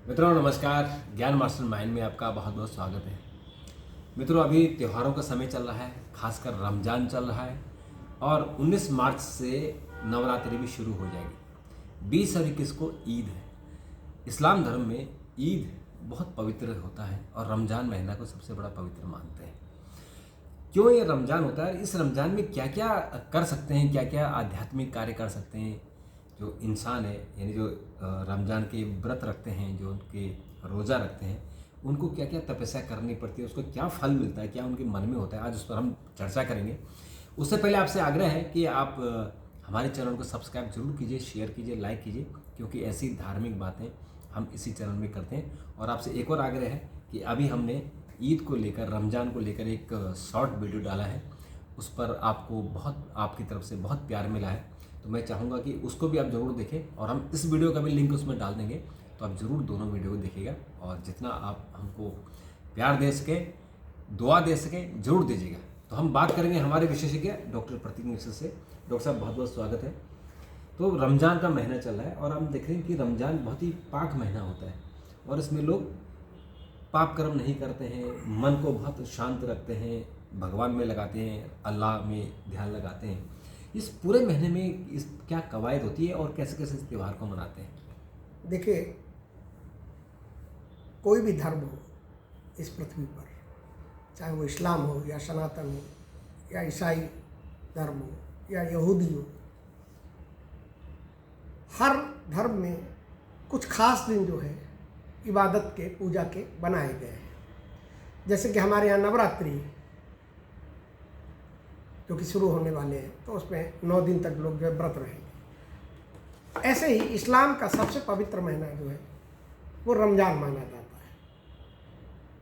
मित्रों नमस्कार। ज्ञान मास्टर माइंड में आपका बहुत बहुत स्वागत है। मित्रों अभी त्योहारों का समय चल रहा है, खासकर रमज़ान चल रहा है और 19 मार्च से नवरात्रि भी शुरू हो जाएगी। 20 और 21 को ईद है। इस्लाम धर्म में ईद बहुत पवित्र होता है और रमज़ान महीना को सबसे बड़ा पवित्र मानते हैं। क्यों ये रमज़ान होता है, इस रमज़ान में क्या क्या कर सकते हैं, क्या क्या आध्यात्मिक कार्य कर सकते हैं जो इंसान है, यानी जो रमज़ान के व्रत रखते हैं, जो उनके रोज़ा रखते हैं, उनको क्या क्या तपस्या करनी पड़ती है, उसको क्या फल मिलता है, क्या उनके मन में होता है, आज उस पर हम चर्चा करेंगे। उससे पहले आपसे आग्रह है कि आप हमारे चैनल को सब्सक्राइब जरूर कीजिए, शेयर कीजिए, लाइक कीजिए, क्योंकि ऐसी धार्मिक बातें हम इसी चैनल में करते हैं। और आपसे एक और आग्रह है कि अभी हमने ईद को लेकर, रमज़ान को लेकर एक शॉर्ट वीडियो डाला है, उस पर आपको बहुत, आपकी तरफ से बहुत प्यार मिला है, तो मैं चाहूँगा कि उसको भी आप ज़रूर देखें और हम इस वीडियो का भी लिंक उसमें डाल देंगे, तो आप ज़रूर दोनों वीडियो को देखिएगा और जितना आप हमको प्यार दे सकें, दुआ दे सकें, ज़रूर दीजिएगा। तो हम बात करेंगे हमारे विशेषज्ञ डॉक्टर प्रतीक मिश्र से। डॉक्टर साहब बहुत बहुत स्वागत है। तो रमज़ान का महीना चल रहा है और हम देख रहे हैं कि रमज़ान बहुत ही पाक महीना होता है और इसमें लोग पाप कर्म नहीं करते हैं, मन को बहुत शांत रखते हैं, भगवान में लगाते हैं, अल्लाह में ध्यान लगाते हैं। इस पूरे महीने में इस क्या कवायद होती है और कैसे कैसे इस त्यौहार को मनाते हैं? देखिए, कोई भी धर्म हो इस पृथ्वी पर, चाहे वो इस्लाम हो या सनातन हो या ईसाई धर्म हो या यहूदी हो, हर धर्म में कुछ खास दिन जो है इबादत के, पूजा के बनाए गए हैं। जैसे कि हमारे यहाँ नवरात्रि जो कि शुरू होने वाले हैं, तो उसमें 9 दिन तक लोग जो है व्रत रहेंगे। ऐसे ही इस्लाम का सबसे पवित्र महीना जो है वो रमज़ान माना जाता है।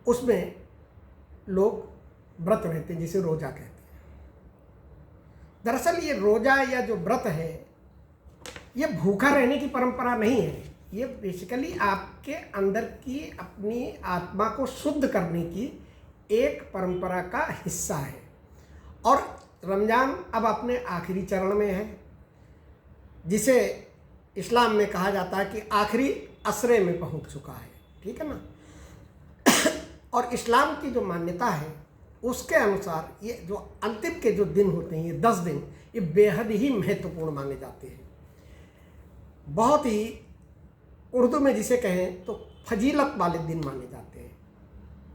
उसमें लोग व्रत रहते हैं, जिसे रोज़ा कहते हैं। दरअसल ये रोज़ा या जो व्रत है, ये भूखा रहने की परंपरा नहीं है। ये बेसिकली आपके अंदर की अपनी आत्मा को शुद्ध करने की एक परंपरा का हिस्सा है। और रमज़ान अब अपने आखिरी चरण में है, जिसे इस्लाम में कहा जाता है कि आखिरी असरे में पहुंच चुका है। ठीक है ना। और इस्लाम की जो मान्यता है उसके अनुसार ये जो अंतिम के जो दिन होते हैं, ये 10 दिन, ये बेहद ही महत्वपूर्ण माने जाते हैं। बहुत ही, उर्दू में जिसे कहें तो फजीलत वाले दिन माने जाते हैं।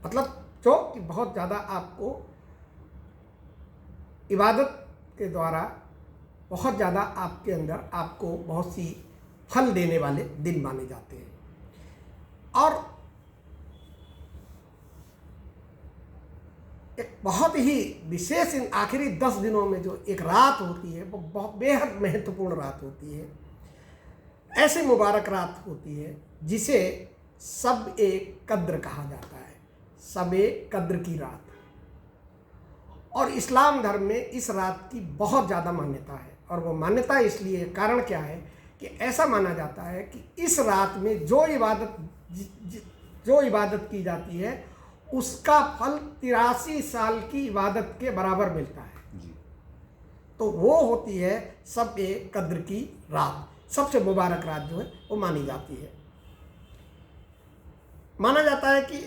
मतलब जो कि बहुत ज़्यादा आपको इबादत के द्वारा बहुत ज़्यादा आपके अंदर आपको बहुत सी फल देने वाले दिन माने जाते हैं। और एक बहुत ही विशेष इन आखिरी 10 दिनों में जो एक रात होती है, वो बहुत बेहद महत्वपूर्ण रात होती है। ऐसी मुबारक रात होती है जिसे सब ए कद्र कहा जाता है, सब ए कद्र की रात। और इस्लाम धर्म में इस रात की बहुत ज़्यादा मान्यता है। और वो मान्यता इसलिए, कारण क्या है कि ऐसा माना जाता है कि इस रात में जो इबादत की जाती है उसका फल 83 साल की इबादत के बराबर मिलता है जी। तो वो होती है सब ए कद्र की रात, सबसे मुबारक रात जो है वो मानी जाती है। माना जाता है कि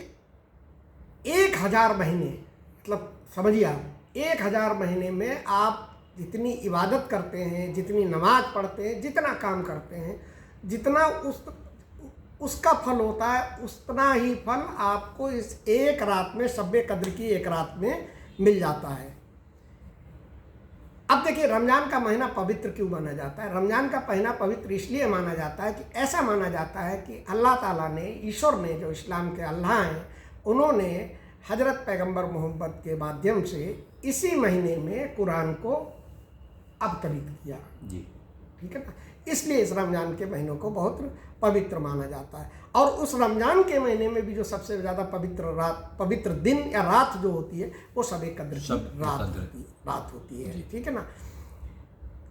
1000 महीने, मतलब समझिए आप, 1000 महीने में आप जितनी इबादत करते हैं, जितनी नमाज पढ़ते हैं, जितना काम करते हैं, जितना उसका फल होता है, उतना ही फल आपको इस एक रात में, शब-ए कद्र की एक रात में मिल जाता है। अब देखिए, रमज़ान का महीना पवित्र क्यों माना जाता है? रमज़ान का महीना पवित्र इसलिए माना जाता है कि ऐसा माना जाता है कि अल्लाह ताला ने, ईश्वर ने, जो इस्लाम के अल्लाह हैं, उन्होंने हजरत पैगंबर मोहम्मद के माध्यम से इसी महीने में कुरान को अवतरित किया जी। ठीक है ना। इसलिए इस रमज़ान के महीनों को बहुत पवित्र माना जाता है। और उस रमज़ान के महीने में भी जो सबसे ज़्यादा पवित्र दिन या रात जो होती है, वो शब-ए कद्र की रात होती है। ठीक है ना।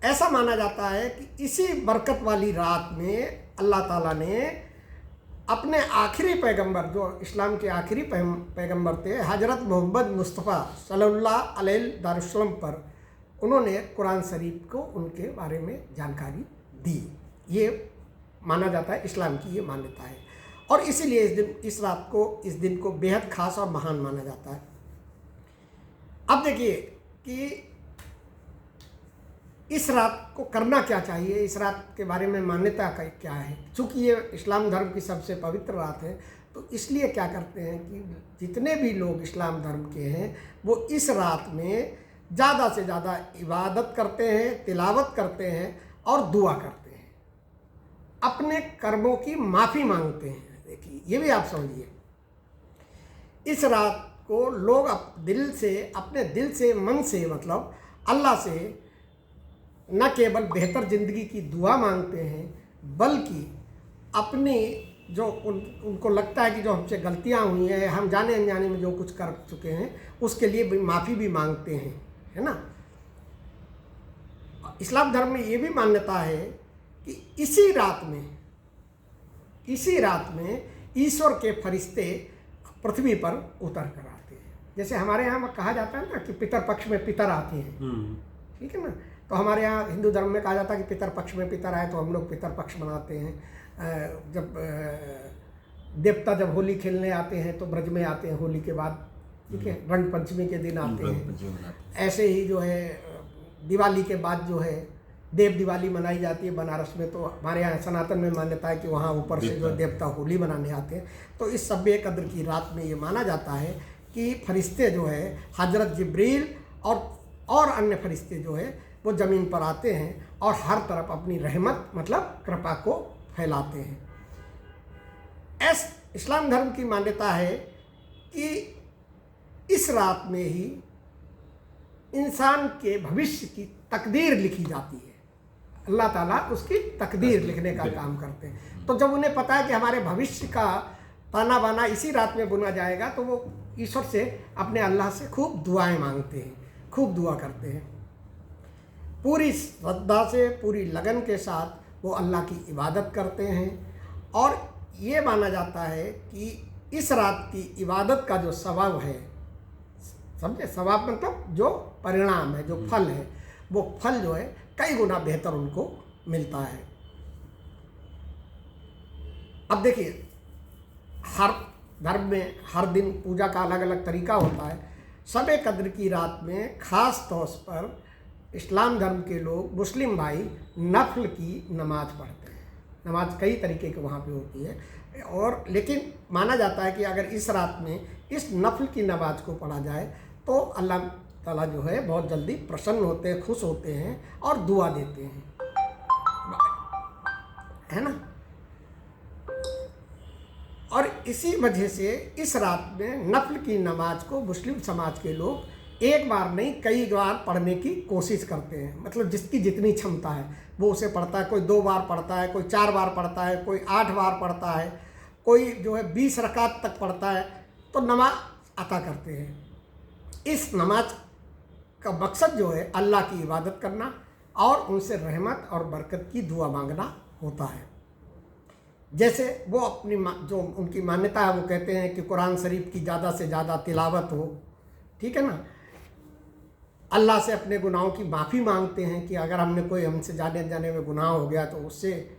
ऐसा माना जाता है कि इसी बरकत वाली रात में अल्लाह ताला ने अपने आखिरी पैगंबर, जो इस्लाम के आखिरी पैगंबर थे, हजरत मोहम्मद मुस्तफ़ा सल्लल्लाहु अलैहि वसल्लम पर उन्होंने कुरान शरीफ को, उनके बारे में जानकारी दी। ये माना जाता है, इस्लाम की ये मान्यता है। और इसीलिए इस दिन को बेहद खास और महान माना जाता है। अब देखिए कि इस रात को करना क्या चाहिए, इस रात के बारे में मान्यता का क्या है। चूँकि ये इस्लाम धर्म की सबसे पवित्र रात है, तो इसलिए क्या करते हैं कि जितने भी लोग इस्लाम धर्म के हैं वो इस रात में ज़्यादा से ज़्यादा इबादत करते हैं, तिलावत करते हैं और दुआ करते हैं, अपने कर्मों की माफ़ी मांगते हैं। देखिए ये भी आप समझिए, इस रात को लोग अपने दिल से मन से मतलब अल्लाह से न केवल बेहतर ज़िंदगी की दुआ मांगते हैं, बल्कि अपनी जो उनको लगता है कि जो हमसे गलतियां हुई हैं, हम जाने अनजाने में जो कुछ कर चुके हैं, उसके लिए भी माफ़ी भी मांगते हैं, है ना। इस्लाम धर्म में ये भी मान्यता है कि इसी रात में ईश्वर के फरिश्ते पृथ्वी पर उतर कर आते हैं। जैसे हमारे यहाँ कहा जाता है ना कि पितर पक्ष में पितर आते हैं, ठीक है ना। तो हमारे यहाँ हिंदू धर्म में कहा जाता है कि पितर पक्ष में पितर आए, तो हम लोग पितर पक्ष मनाते हैं। जब देवता जब होली खेलने आते हैं तो ब्रज में आते हैं होली के बाद, ठीक है, रंग पंचमी के दिन आते हैं। ऐसे ही जो है दिवाली के बाद जो है देव दिवाली मनाई जाती है बनारस में। तो हमारे यहाँ सनातन में मान्यता है कि वहाँ ऊपर से जो देवता होली मनाने आते हैं। तो इस शब-ए कद्र की रात में ये माना जाता है कि फरिश्ते जो है हजरत जिब्रील और अन्य फरिश्ते जो है वो ज़मीन पर आते हैं और हर तरफ अपनी रहमत मतलब कृपा को फैलाते हैं। इस्लाम धर्म की मान्यता है कि इस रात में ही इंसान के भविष्य की तकदीर लिखी जाती है। अल्लाह ताला उसकी तकदीर लिखने का काम करते हैं। तो जब उन्हें पता है कि हमारे भविष्य का ताना बाना इसी रात में बुना जाएगा, तो वो ईश्वर से अपने अल्लाह से खूब दुआएं मांगते हैं, खूब दुआ करते हैं। पूरी श्रद्धा से, पूरी लगन के साथ वो अल्लाह की इबादत करते हैं। और ये माना जाता है कि इस रात की इबादत का जो सवाब है, समझे, सवाब मतलब जो परिणाम है, जो फल है, वो फल जो है कई गुना बेहतर उनको मिलता है। अब देखिए, हर धर्म में हर दिन पूजा का अलग अलग तरीका होता है। शब-ए कद्र की रात में ख़ास तौर पर इस्लाम धर्म के लोग, मुस्लिम भाई नफल की नमाज पढ़ते हैं। नमाज कई तरीके की वहाँ पे होती है, और लेकिन माना जाता है कि अगर इस रात में इस नफल की नमाज को पढ़ा जाए तो अल्लाह ताला जो है बहुत जल्दी प्रसन्न होते हैं, खुश होते हैं और दुआ देते हैं, है ना। और इसी वजह से इस रात में नफल की नमाज को मुस्लिम समाज के लोग एक बार नहीं कई बार पढ़ने की कोशिश करते हैं। मतलब जिसकी जितनी क्षमता है वो उसे पढ़ता है। कोई 2 बार पढ़ता है, कोई 4 बार पढ़ता है, कोई 8 बार पढ़ता है, कोई जो है 20 रकात तक पढ़ता है। तो नमाज अता करते हैं। इस नमाज का मकसद जो है अल्लाह की इबादत करना और उनसे रहमत और बरकत की दुआ मांगना होता है। जैसे वो अपनी जो उनकी मान्यता है, वो कहते हैं कि कुरान शरीफ की ज़्यादा से ज़्यादा तिलावत हो, ठीक है ना। अल्लाह से अपने गुनाहों की माफ़ी मांगते हैं कि अगर हमसे जाने अनजाने में गुनाह हो गया तो उससे।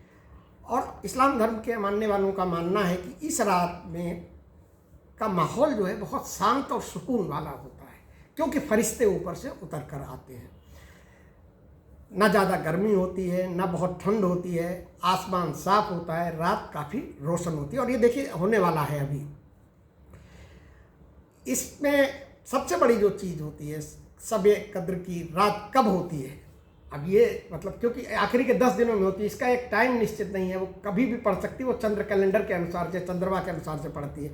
और इस्लाम धर्म के मानने वालों का मानना है कि इस रात में का माहौल जो है बहुत शांत और सुकून वाला होता है, क्योंकि फरिश्ते ऊपर से उतर कर आते हैं। ना ज़्यादा गर्मी होती है, ना बहुत ठंड होती है, आसमान साफ होता है, रात काफ़ी रोशन होती है। और ये देखिए होने वाला है अभी। इसमें सबसे बड़ी जो चीज़ होती है शब-ए कद्र की रात कब होती है, अब ये मतलब क्योंकि आखिरी के 10 दिनों में होती है, इसका एक टाइम निश्चित नहीं है, वो कभी भी पढ़ सकती है। वो चंद्र कैलेंडर के अनुसार से, चंद्रमा के अनुसार से पढ़ती है।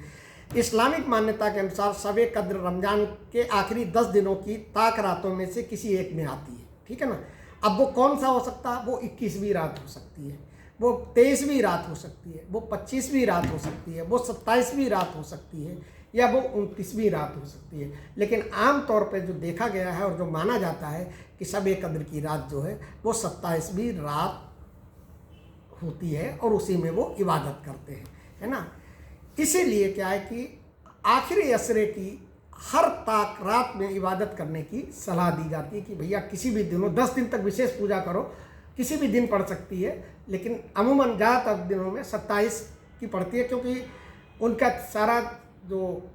इस्लामिक मान्यता के अनुसार शब-ए कद्र रमज़ान के आखिरी 10 दिनों की ताक रातों में से किसी एक में आती है, ठीक है ना। अब वो कौन सा हो सकता है, वो 21वीं रात हो सकती है, वो 23वीं रात हो सकती है, वो 25वीं रात हो सकती है, वो 27वीं रात हो सकती है, या वो 29वीं रात हो सकती है। लेकिन आम तौर पे जो देखा गया है और जो माना जाता है कि शब-ए कद्र की रात जो है वो 27वीं रात होती है और उसी में वो इबादत करते हैं, है ना। इसीलिए क्या है कि आखिरी असरे की हर ताक रात में इबादत करने की सलाह दी जाती है कि भैया किसी भी दिनों 10 दिन तक विशेष पूजा करो, किसी भी दिन पढ़ सकती है, लेकिन अमूमन ज़्यादातर दिनों में 27 की पड़ती है, क्योंकि उनका सारा जो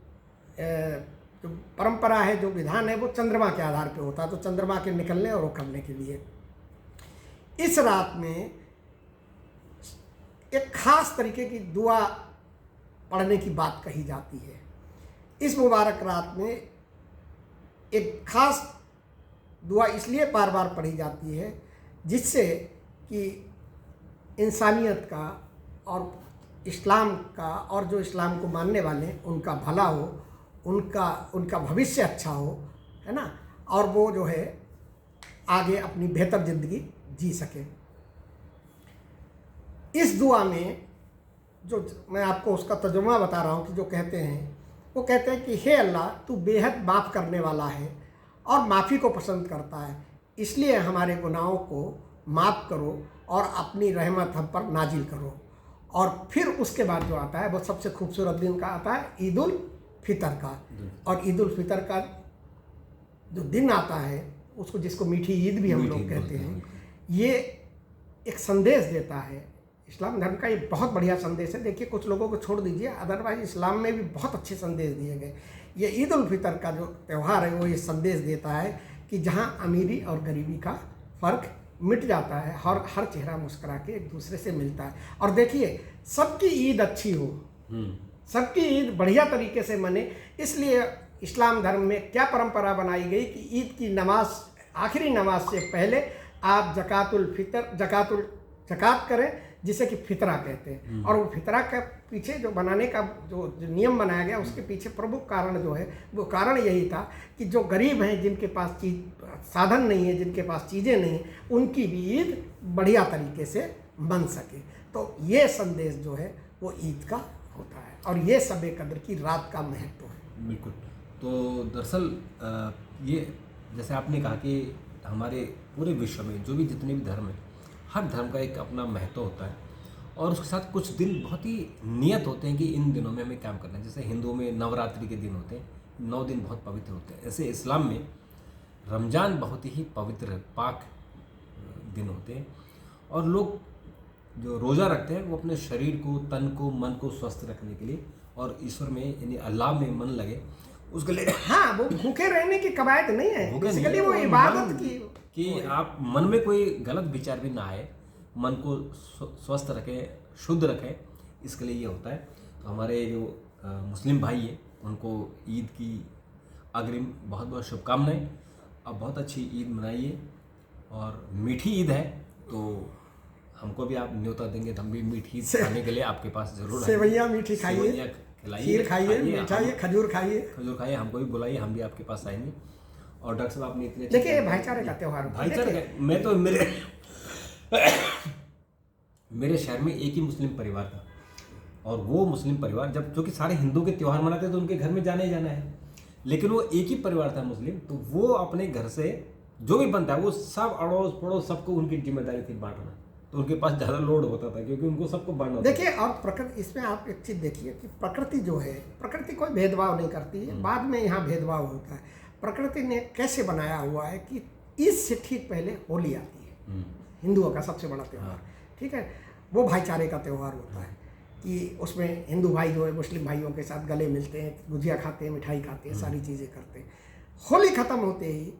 जो परंपरा है, जो विधान है, वो चंद्रमा के आधार पे होता है। तो चंद्रमा के निकलने और उखड़ने के लिए इस रात में एक खास तरीके की दुआ पढ़ने की बात कही जाती है। इस मुबारक रात में एक खास दुआ इसलिए बार बार पढ़ी जाती है जिससे कि इंसानियत का और इस्लाम का और जो इस्लाम को मानने वाले हैं उनका भला हो, उनका भविष्य अच्छा हो, है ना, और वो जो है आगे अपनी बेहतर ज़िंदगी जी सके। इस दुआ में जो मैं आपको उसका तर्जुमा बता रहा हूँ कि जो कहते हैं, वो कहते हैं कि हे अल्लाह, तू बेहद माफ़ करने वाला है और माफ़ी को पसंद करता है, इसलिए हमारे गुनाहों को माफ़ करो और अपनी रहमत हम पर नाजिल करो। और फिर उसके बाद जो आता है वो सबसे खूबसूरत दिन का आता है, ईद उल फितर का। और ईद उल फितर का जो दिन आता है उसको, जिसको मीठी ईद भी हम लोग कहते हैं, ये एक संदेश देता है। इस्लाम धर्म का ये बहुत बढ़िया संदेश है। देखिए, कुछ लोगों को छोड़ दीजिए, अदरवाइज इस्लाम में भी बहुत अच्छे संदेश दिए गए। ये ईद उल फितर का जो त्यौहार है वो ये संदेश देता है कि जहाँ अमीरी और गरीबी का फ़र्क मिट जाता है, हर चेहरा मुस्कुरा के एक दूसरे से मिलता है। और देखिए, सबकी ईद अच्छी हो, सबकी ईद बढ़िया तरीके से मने। इसलिए इस्लाम धर्म में क्या परंपरा बनाई गई कि ईद की नमाज, आखिरी नमाज से पहले आप ज़कात करें, जिसे कि फितरा कहते हैं। और वो फितरा के पीछे जो बनाने का जो नियम बनाया गया, उसके पीछे प्रमुख कारण जो है वो कारण यही था कि जो गरीब हैं, जिनके पास साधन नहीं है, जिनके पास चीज़ें नहीं हैं, उनकी भी ईद बढ़िया तरीके से बन सके। तो ये संदेश जो है वो ईद का होता है और ये शब कद्र की रात का महत्व है। बिल्कुल। तो दरअसल ये जैसे आपने कहा कि हमारे पूरे विश्व में जो भी जितने भी धर्म हैं, हर धर्म का एक अपना महत्व होता है और उसके साथ कुछ दिन बहुत ही नियत होते हैं कि इन दिनों में हमें काम करना है। जैसे हिंदुओं में नवरात्रि के दिन होते हैं, 9 दिन बहुत पवित्र होते हैं। ऐसे इस्लाम में रमज़ान बहुत ही पवित्र पाक दिन होते हैं और लोग जो रोज़ा रखते हैं वो अपने शरीर को, तन को, मन को स्वस्थ रखने के लिए और ईश्वर में यानी अल्लाह में मन लगे उसके लिए। हाँ, वो भूखे रहने की कवायद नहीं है, बेसिकली वो इबादत की कि आप मन में कोई गलत विचार भी ना आए, मन को स्वस्थ रखें, शुद्ध रखें, इसके लिए ये होता है। तो हमारे जो मुस्लिम भाई हैं उनको ईद की अग्रिम बहुत बहुत शुभकामनाएं। अब बहुत अच्छी ईद मनाइए और मीठी ईद है तो हमको भी आप न्योता देंगे तो हम भी मीठी ईद खाने के लिए आपके पास जरूर आएंगे। सेवैयाँ मीठी खाइए, खीर खाइए, मिठाई, खजूर खाइए, हमको भी बुलाइए, हम भी आपके पास आएंगे। और डॉक्टर साहब आपने इतने देखिए, भाईचारे का त्यौहार, भाईचारे, मैं तो मेरे शहर में एक ही मुस्लिम परिवार था और वो मुस्लिम परिवार जब, जो कि सारे हिंदू के त्यौहार मनाते तो उनके घर में जाना ही जाना है, लेकिन वो एक ही परिवार था मुस्लिम, तो वो अपने घर से जो भी बनता है वो सब अड़ोस पड़ोस सबको उनकी जिम्मेदारी थी बांटना। तो उनके पास ज़्यादा लोड होता था क्योंकि उनको सबको बांटना। देखिए, और प्रकृति, इसमें आप एक चीज़ देखिए कि प्रकृति जो है, प्रकृति कोई भेदभाव नहीं करती है। बाद में यहाँ भेदभाव होता है। प्रकृति ने कैसे बनाया हुआ है कि इससे ठीक पहले होली आती है, हिंदुओं का सबसे बड़ा त्यौहार, ठीक है, वो भाईचारे का त्यौहार होता है कि उसमें हिंदू भाई जो है मुस्लिम भाइयों के साथ गले मिलते हैं, गुजिया खाते हैं, मिठाई खाते हैं, सारी चीज़ें करते हैं। होली ख़त्म होते ही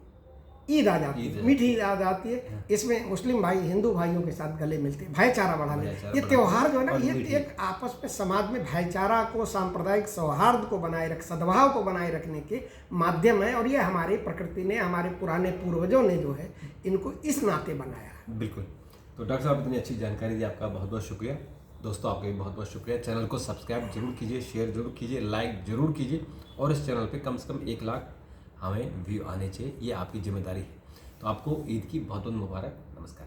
ईद आ जाती है, मीठी ईद आ जाती है। इसमें मुस्लिम भाई हिंदू भाइयों के साथ गले मिलते हैं, भाईचारा बढ़ाने। ये त्यौहार जो है ना, ये एक आपस में समाज में भाईचारा को, सांप्रदायिक सौहार्द को बनाए रख, सद्भाव को बनाए रखने के माध्यम है। और ये हमारी प्रकृति ने, हमारे पुराने पूर्वजों ने जो है इनको इस नाते बनाया। बिल्कुल। तो डॉक्टर साहब इतनी अच्छी जानकारी दी, आपका बहुत बहुत शुक्रिया। दोस्तों, आपका भी बहुत बहुत शुक्रिया। चैनल को सब्सक्राइब जरूर कीजिए, शेयर जरूर कीजिए, लाइक जरूर कीजिए और इस चैनल पे कम से कम 1 लाख हमें व्यू आने चाहिए, ये आपकी जिम्मेदारी है। तो आपको ईद की बहुत बहुत मुबारक। नमस्कार।